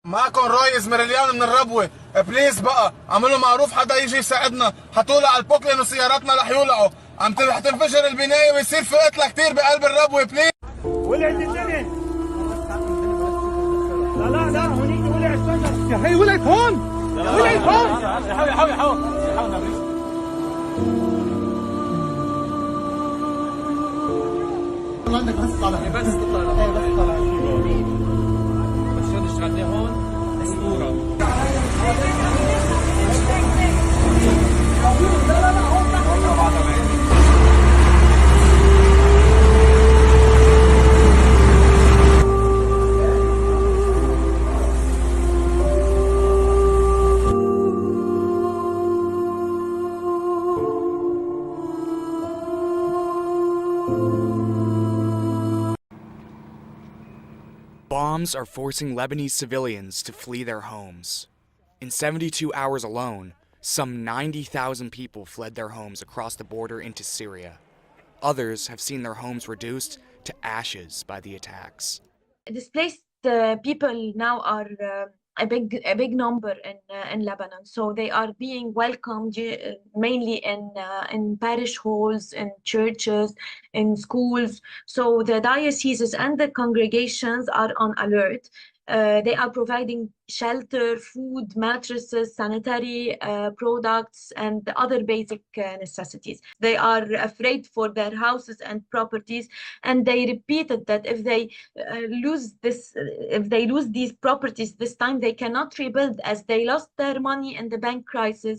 معكم رئيس مريليان من الربوة، بليز بقى عملوا معروف حدا يجي يساعدنا، حطولها على البوك لانه سياراتنا رح يولعوا، رح تنفجر البناية ويصير في قتلة كتير بقلب الربوة بليز. ولعت الدنيا. لا هونيك ولع الشجر. يا حي ولعت هون. ولعت هون. حاول. عندك بس طالع. بس طالع. بس شو نشتغل هون؟ اسطورة. Bombs are forcing Lebanese civilians to flee their homes. In 72 hours alone, some 90,000 people fled their homes across the border into Syria. Others have seen their homes reduced to ashes by the attacks. Displaced people now are a big number in Lebanon, so they are being welcomed mainly in parish halls, in churches, in schools. So the dioceses and the congregations are on alert. They are providing shelter, food, mattresses, sanitary products, and other basic necessities. They are afraid for their houses and properties, and they repeated that if they lose these properties this time, they cannot rebuild, as they lost their money in the bank crisis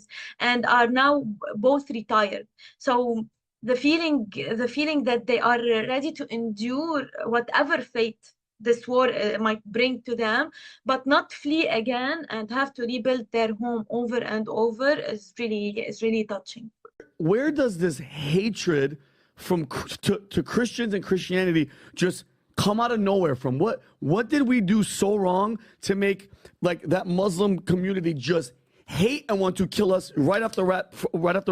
and are now both retired. So the feeling that they are ready to endure whatever fate this war might bring to them, but not flee again and have to rebuild their home over and over is really touching. Where does this hatred to Christians and Christianity just come out of nowhere from? What did we do so wrong to make like that Muslim community just hate and want to kill us right off the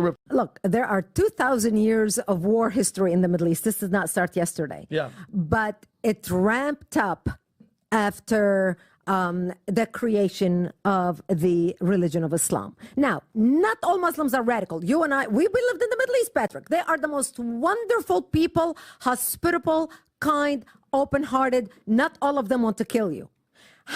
rip? Look, there are 2,000 years of war history in the Middle East. This did not start yesterday. Yeah. But it ramped up after the creation of the religion of Islam. Now, not all Muslims are radical. You and I, we lived in the Middle East, Patrick. They are the most wonderful people, hospitable, kind, open-hearted. Not all of them want to kill you.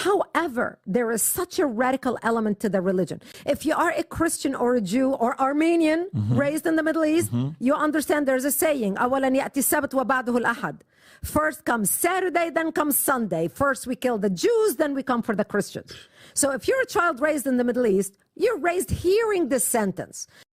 However, there is such a radical element to the religion. If you are a Christian or a Jew or Armenian raised in the Middle East, you understand there's a saying, أولاً يأتي السبت وبعده الأحد. First comes Saturday, then comes Sunday. First we kill the Jews, then we come for the Christians. So if you're a child raised in the Middle East, you're raised hearing this sentence.